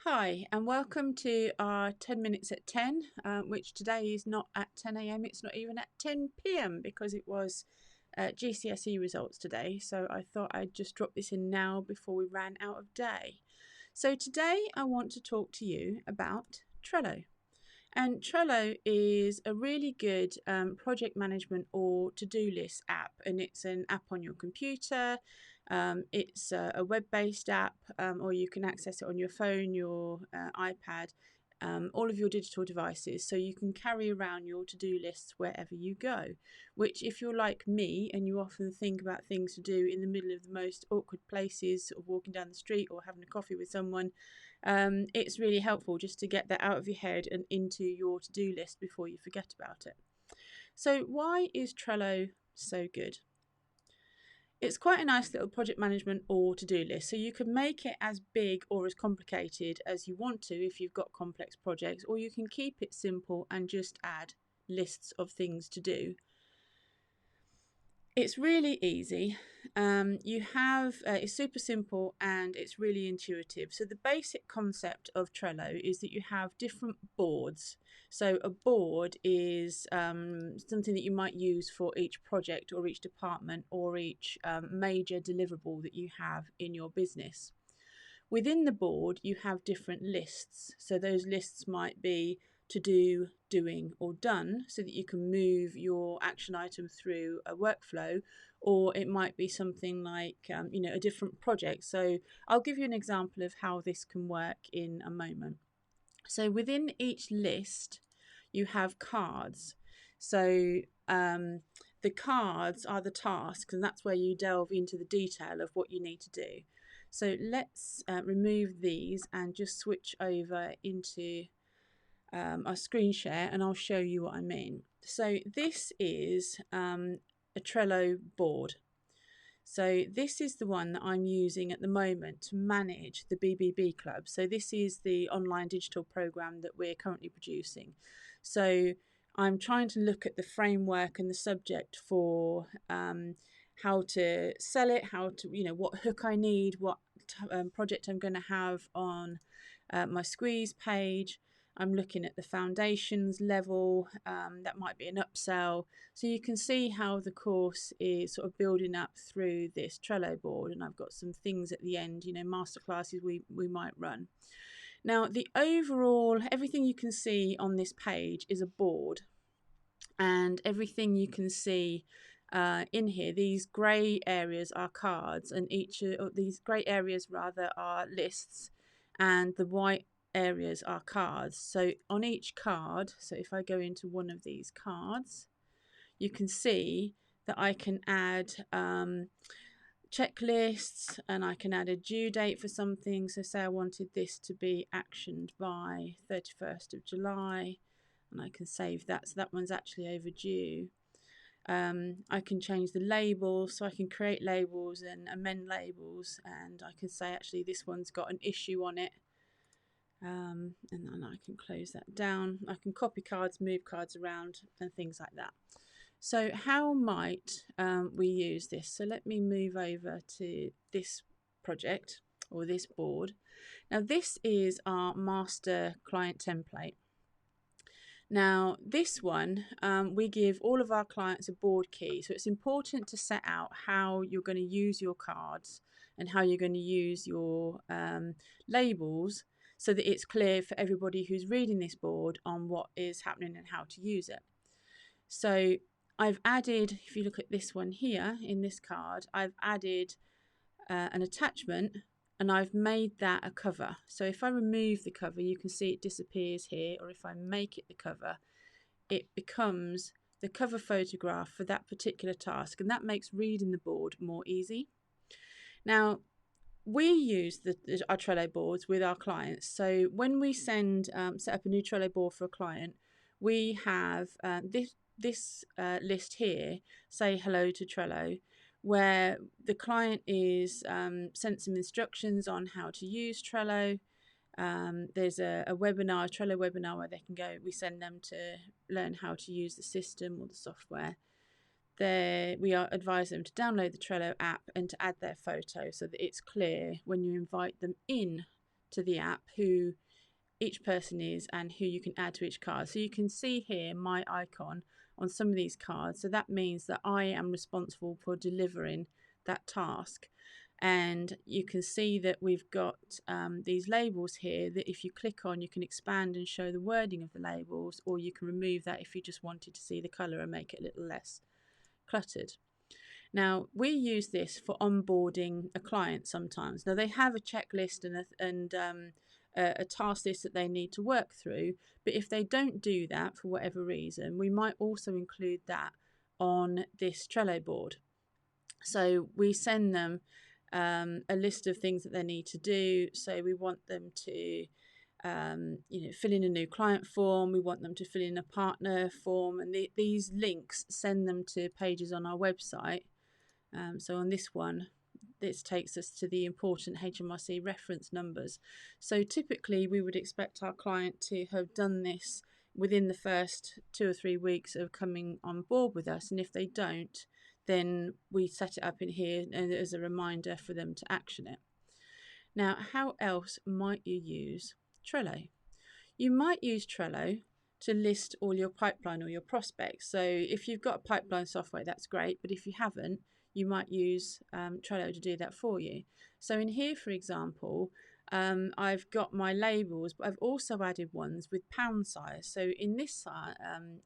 Hi, and welcome to our 10 minutes at 10, which today is not at 10 a.m., it's not even at 10 p.m. because it was GCSE results today. So I thought I'd just drop this in now before we ran out of day. So today I want to talk to you about Trello. And Trello is a really good project management or to-do list app, and it's an app on your computer. It's a web-based app, or you can access it on your phone, your iPad, all of your digital devices, so you can carry around your to-do lists wherever you go, which if you're like me and you often think about things to do in the middle of the most awkward places, sort of walking down the street or having a coffee with someone, it's really helpful just to get that out of your head and into your to-do list before you forget about it. So why is Trello so good? It's quite a nice little project management or to-do list, so you can make it as big or as complicated as you want to if you've got complex projects, or you can keep it simple and just add lists of things to do. It's really easy. It's super simple and it's really intuitive. So the basic concept of Trello is that you have different boards. So a board is something that you might use for each project or each department or each major deliverable that you have in your business. Within the board, you have different lists. So those lists might be to do, doing, or done, so that you can move your action item through a workflow, or it might be something like a different project. So I'll give you an example of how this can work in a moment. So within each list, you have cards. So the cards are the tasks, and that's where you delve into the detail of what you need to do. So let's remove these and just switch over into our screen share, and I'll show you what I mean. So this is a Trello board. So this is the one that I'm using at the moment to manage the BBB Club. So this is the online digital program that we're currently producing. So I'm trying to look at the framework and the subject for how to sell it, what hook I need, what project I'm going to have on my squeeze page. I'm looking at the foundations level, that might be an upsell. So you can see how the course is sort of building up through this Trello board, and I've got some things at the end, masterclasses we might run. Now, the overall, everything you can see on this page is a board, and everything you can see in here, these grey areas are cards, and each of these grey areas rather are lists, and the white areas are cards. So on each card, so if I go into one of these cards, you can see that I can add checklists, and I can add a due date for something. So say I wanted this to be actioned by 31st of July, and I can save that, so that one's actually overdue. I can change the labels, so I can create labels and amend labels, and I can say actually this one's got an issue on it, and then I can close that down. I can copy cards, move cards around, and things like that. So how might we use this? So let me move over to this project or this board. Now this is our master client template. Now this one, we give all of our clients a board key. So it's important to set out how you're going to use your cards and how you're going to use your labels, so that it's clear for everybody who's reading this board on what is happening and how to use it. So I've added, if you look at this one here in this card, I've added an attachment, and I've made that a cover. So if I remove the cover, you can see it disappears here, or if I make it the cover, it becomes the cover photograph for that particular task, and that makes reading the board more easy. Now, we use our Trello boards with our clients. So when we set up a new Trello board for a client, we have this list here, say hello to Trello, where the client is sent some instructions on how to use Trello. There's a webinar, Trello webinar, where they can go. We send them to learn how to use the system or the software. We advise them to download the Trello app and to add their photo, so that it's clear when you invite them in to the app who each person is and who you can add to each card. So you can see here my icon on some of these cards. So that means that I am responsible for delivering that task. And you can see that we've got these labels here that if you click on, you can expand and show the wording of the labels, or you can remove that if you just wanted to see the colour and make it a little less cluttered. Now, we use this for onboarding a client sometimes. Now, they have a checklist and a task list that they need to work through, but if they don't do that for whatever reason, we might also include that on this Trello board. So we send them a list of things that they need to do. So we want them to fill in a new client form. We want them to fill in a partner form, and these links send them to pages on our website. So on this one, this takes us to the important HMRC reference numbers. So typically we would expect our client to have done this within the first 2 or 3 weeks of coming on board with us, and if they don't, then we set it up in here as a reminder for them to action it. Now, how else might you use Trello? You might use Trello to list all your pipeline or your prospects. So if you've got pipeline software, that's great, but if you haven't, you might use Trello to do that for you. So in here, for example, I've got my labels, but I've also added ones with pound size. So in this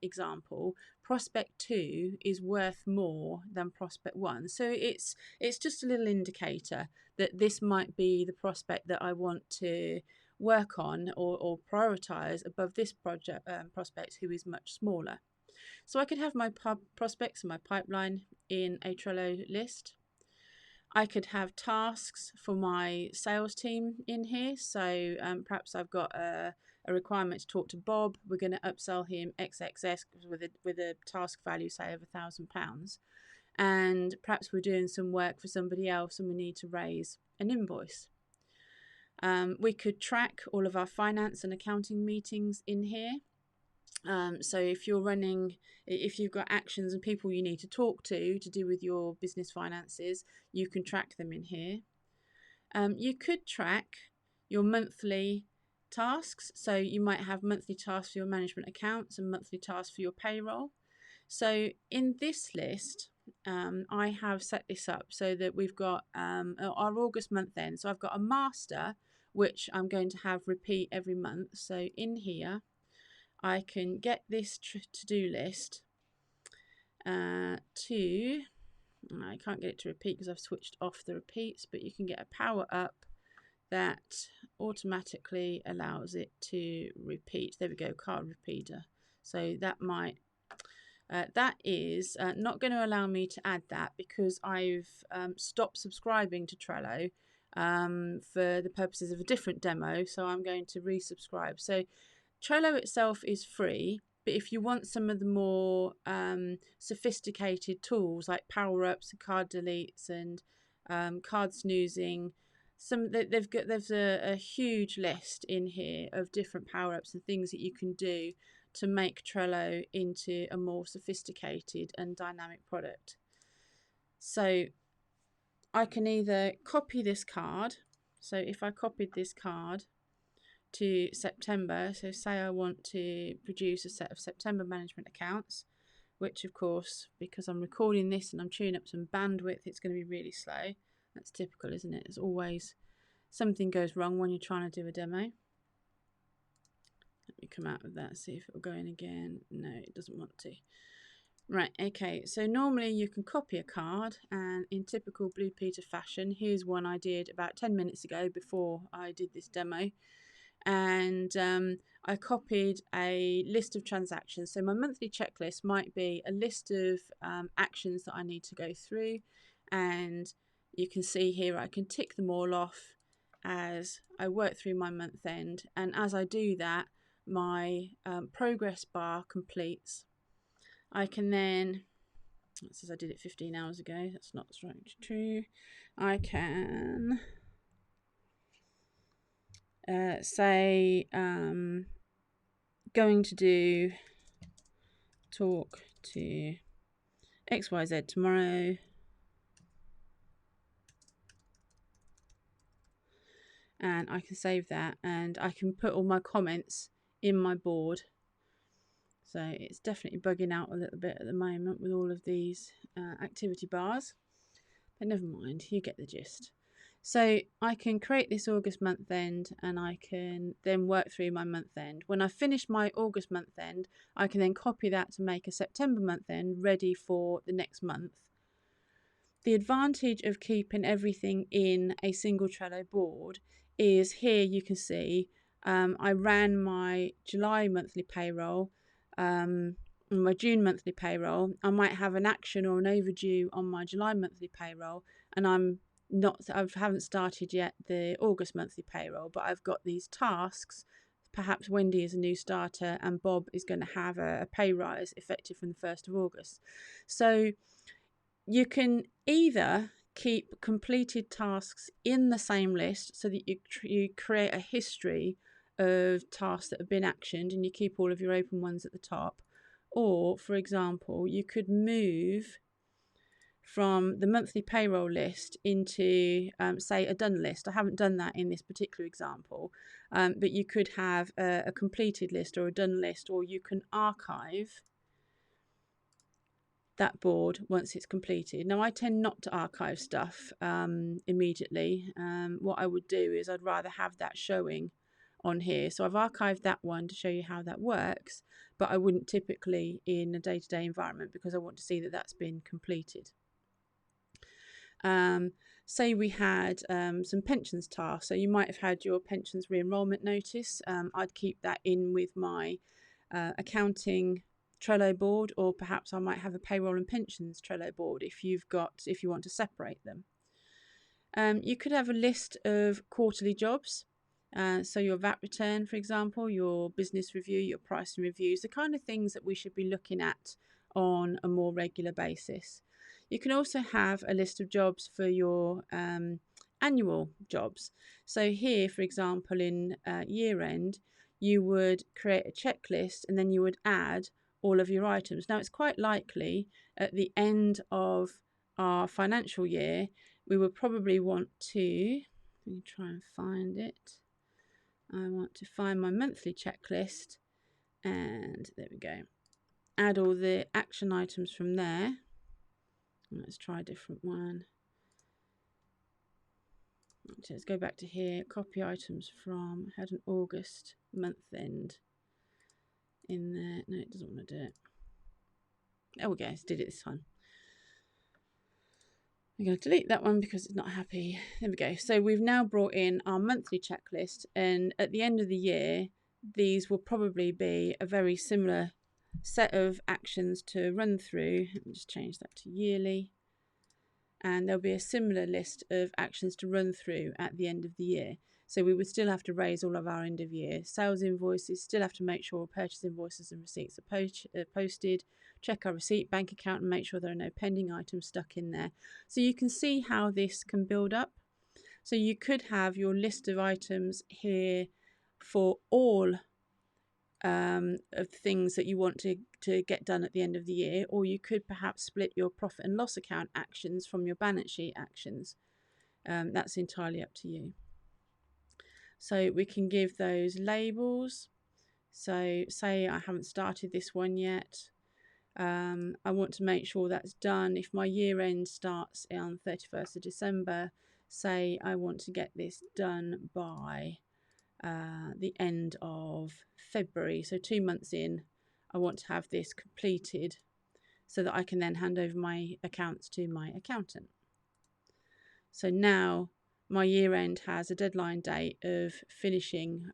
example, prospect 2 is worth more than prospect 1. So it's just a little indicator that this might be the prospect that I want to work on or prioritize above this prospect who is much smaller. So I could have my prospects and my pipeline in a Trello list. I could have tasks for my sales team in here. So perhaps I've got a requirement to talk to Bob. We're going to upsell him XXS with a task value, say, of £1,000. And perhaps we're doing some work for somebody else and we need to raise an invoice. We could track all of our finance and accounting meetings in here. So if you've got actions and people you need to talk to do with your business finances, you can track them in here. You could track your monthly tasks. So you might have monthly tasks for your management accounts and monthly tasks for your payroll. So in this list, I have set this up so that we've got our August month end. So I've got a master, which I'm going to have repeat every month. So in here, I can get this to-do list I can't get it to repeat because I've switched off the repeats, but you can get a power up that automatically allows it to repeat. There we go, card repeater. So that might that is not going to allow me to add that because I've stopped subscribing to Trello for the purposes of a different demo. So I'm going to resubscribe. So Trello itself is free, but if you want some of the more sophisticated tools like power-ups and card deletes and card snoozing, there's a huge list in here of different power-ups and things that you can do to make Trello into a more sophisticated and dynamic product. So I can either copy this card. So if I copied this card to September, so say I want to produce a set of September management accounts, which of course, because I'm recording this and I'm tuning up some bandwidth, it's going to be really slow. That's typical, isn't it? There's always something goes wrong when you're trying to do a demo. Let me come out of that, see if it'll go in again. No, it doesn't want to. Right, okay, so normally you can copy a card, and in typical Blue Peter fashion, here's one I did about 10 minutes ago before I did this demo. And I copied a list of transactions. So my monthly checklist might be a list of actions that I need to go through, and you can see here I can tick them all off as I work through my month end, and as I do that, my progress bar completes. I can then, it says I did it 15 hours ago, that's not true. I can say going to talk to XYZ tomorrow, and I can save that, and I can put all my comments in my board. So it's definitely bugging out a little bit at the moment with all of these activity bars, but never mind, you get the gist. So I can create this August month end, and I can then work through my month end. When I finish my August month end, I can then copy that to make a September month end ready for the next month. The advantage of keeping everything in a single Trello board is here you can see I ran my July monthly payroll, my June monthly payroll. I might have an action or an overdue on my July monthly payroll, and I haven't started yet the August monthly payroll, but I've got these tasks. Perhaps Wendy is a new starter and Bob is going to have a pay rise effective from the 1st of August. So you can either keep completed tasks in the same list so that you create a history of tasks that have been actioned and you keep all of your open ones at the top. Or, for example, you could move from the monthly payroll list into, say, a done list. I haven't done that in this particular example, but you could have a completed list or a done list, or you can archive that board once it's completed. Now, I tend not to archive stuff immediately. What I would do is I'd rather have that showing on here. So I've archived that one to show you how that works, but I wouldn't typically in a day-to-day environment because I want to see that that's been completed. Say we had some pensions tasks. So you might have had your pensions re-enrollment notice. I'd keep that in with my accounting Trello board, or perhaps I might have a payroll and pensions Trello board if you want to separate them. You could have a list of quarterly jobs. So your VAT return, for example, your business review, your pricing reviews, the kind of things that we should be looking at on a more regular basis. You can also have a list of jobs for your annual jobs. So here, for example, in year end, you would create a checklist and then you would add all of your items. Now, it's quite likely at the end of our financial year, we would probably want to, let me try and find it. I want to find my monthly checklist, and there we go. Add all the action items from there. Let's try a different one. Let's go back to here. Copy items from, had an August month end in there. No, it doesn't want to do it. There we go, it's did it this time. I'm going to delete that one because it's not happy. There we go. So we've now brought in our monthly checklist, and at the end of the year, these will probably be a very similar set of actions to run through. Let me just change that to yearly. And there'll be a similar list of actions to run through at the end of the year. So we would still have to raise all of our end of year sales invoices, still have to make sure purchase invoices and receipts are posted, check our receipt bank account and make sure there are no pending items stuck in there. So you can see how this can build up. So you could have your list of items here for all of things that you want to get done at the end of the year, or you could perhaps split your profit and loss account actions from your balance sheet actions. That's entirely up to you. So we can give those labels. So say I haven't started this one yet. I want to make sure that's done. If my year end starts on 31st of December, say I want to get this done by the end of February, so 2 months in, I want to have this completed so that I can then hand over my accounts to my accountant. So now my year end has a deadline date of finishing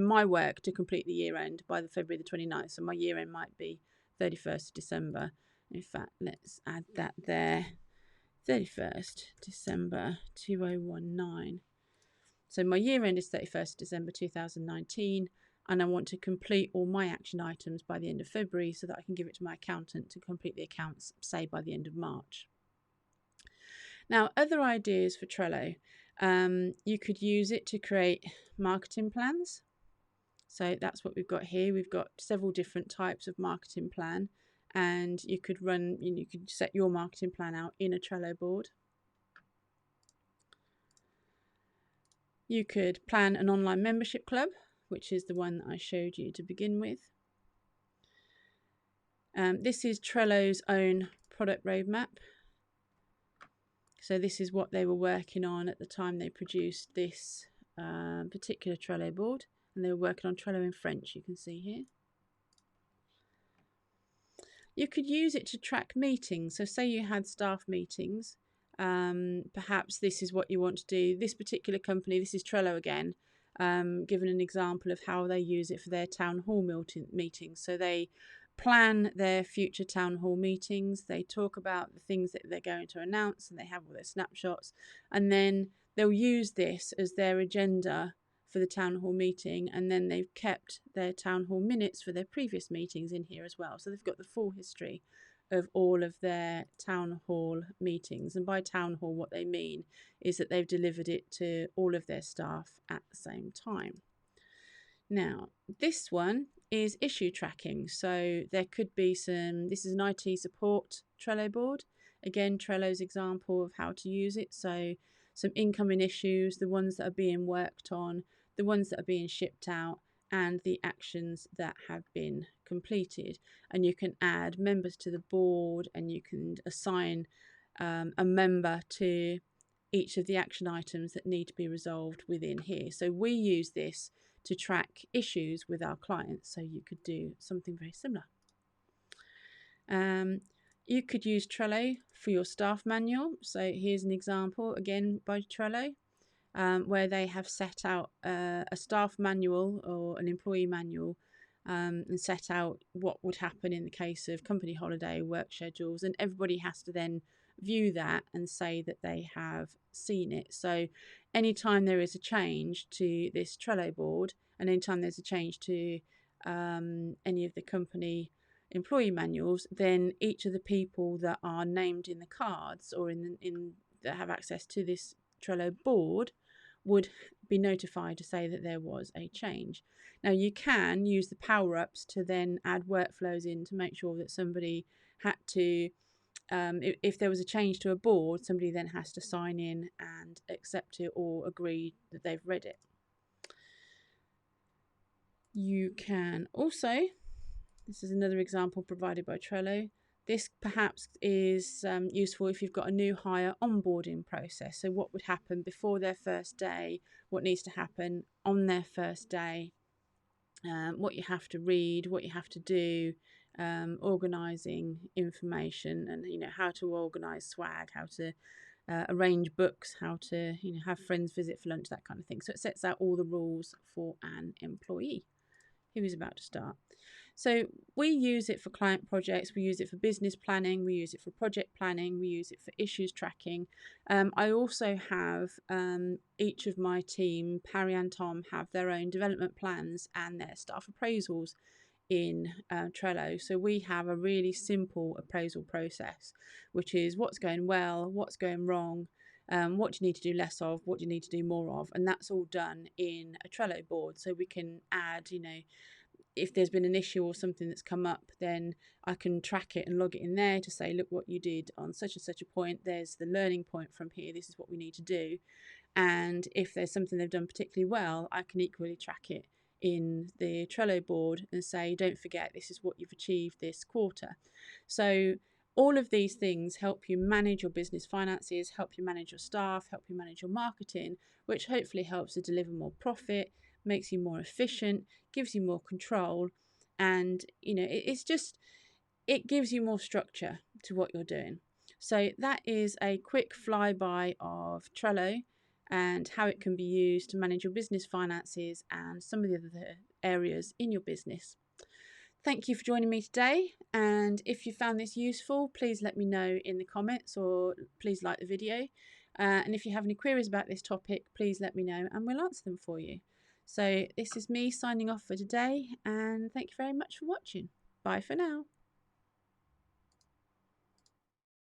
my work to complete the year end by the February the 29th. So my year end might be 31st of December. In fact, let's add that there. 31st December 2019. So my year end is 31st December 2019, and I want to complete all my action items by the end of February so that I can give it to my accountant to complete the accounts, say, by the end of March. Now, other ideas for Trello. You could use it to create marketing plans. So that's what we've got here. We've got several different types of marketing plan, and you could set your marketing plan out in a Trello board. You could plan an online membership club, which is the one that I showed you to begin with. This is Trello's own product roadmap. So this is what they were working on at the time they produced this particular Trello board. And they were working on Trello in French, you can see here. You could use it to track meetings. So say you had staff meetings. Perhaps this is what you want to do. This particular company, this is Trello again, given an example of how they use it for their town hall meetings. So they plan their future town hall meetings. They talk about the things that they're going to announce, and they have all their snapshots. And then they'll use this as their agenda for the town hall meeting, and then they've kept their town hall minutes for their previous meetings in here as well. So they've got the full history of all of their town hall meetings. And by town hall, what they mean is that they've delivered it to all of their staff at the same time. Now, this one is issue tracking. So there could be this is an IT support Trello board. Again, Trello's example of how to use it. So some incoming issues, the ones that are being worked on, the ones that are being shipped out, and the actions that have been completed. And you can add members to the board, and you can assign a member to each of the action items that need to be resolved within here. So we use this to track issues with our clients, so you could do something very similar. You could use Trello for your staff manual. So here's an example again by Trello, where they have set out a staff manual or an employee manual, and set out what would happen in the case of company holiday, work schedules, and everybody has to then view that and say that they have seen it. So anytime there is a change to this Trello board, and anytime there's a change to any of the company employee manuals, then each of the people that are named in the cards or that have access to this Trello board would be notified to say that there was a change. Now you can use the power-ups to then add workflows in to make sure that somebody had to, if there was a change to a board, somebody then has to sign in and accept it or agree that they've read it. You can also, this is another example provided by Trello. This perhaps is useful if you've got a new hire onboarding process. So what would happen before their first day, what needs to happen on their first day, what you have to read, what you have to do, organising information, and how to organise swag, how to arrange books, how to have friends visit for lunch, that kind of thing. So it sets out all the rules for an employee who is about to start. So we use it for client projects, we use it for business planning, we use it for project planning, we use it for issues tracking. I also have each of my team, Parry and Tom, have their own development plans and their staff appraisals in Trello. So we have a really simple appraisal process, which is what's going well, what's going wrong, what do you need to do less of, what do you need to do more of, and that's all done in a Trello board. So we can add, if there's been an issue or something that's come up, then I can track it and log it in there to say, look what you did on such and such a point, there's the learning point from here, this is what we need to do. And if there's something they've done particularly well, I can equally track it in the Trello board and say, don't forget, this is what you've achieved this quarter. So all of these things help you manage your business finances, help you manage your staff, help you manage your marketing, which hopefully helps to deliver more profit, makes you more efficient, gives you more control, and it gives you more structure to what you're doing. So that is a quick flyby of Trello and how it can be used to manage your business finances and some of the other areas in your business. Thank you for joining me today, and if you found this useful, please let me know in the comments, or please like the video, and if you have any queries about this topic, please let me know and we'll answer them for you. So this is me signing off for today, and thank you very much for watching. Bye for now.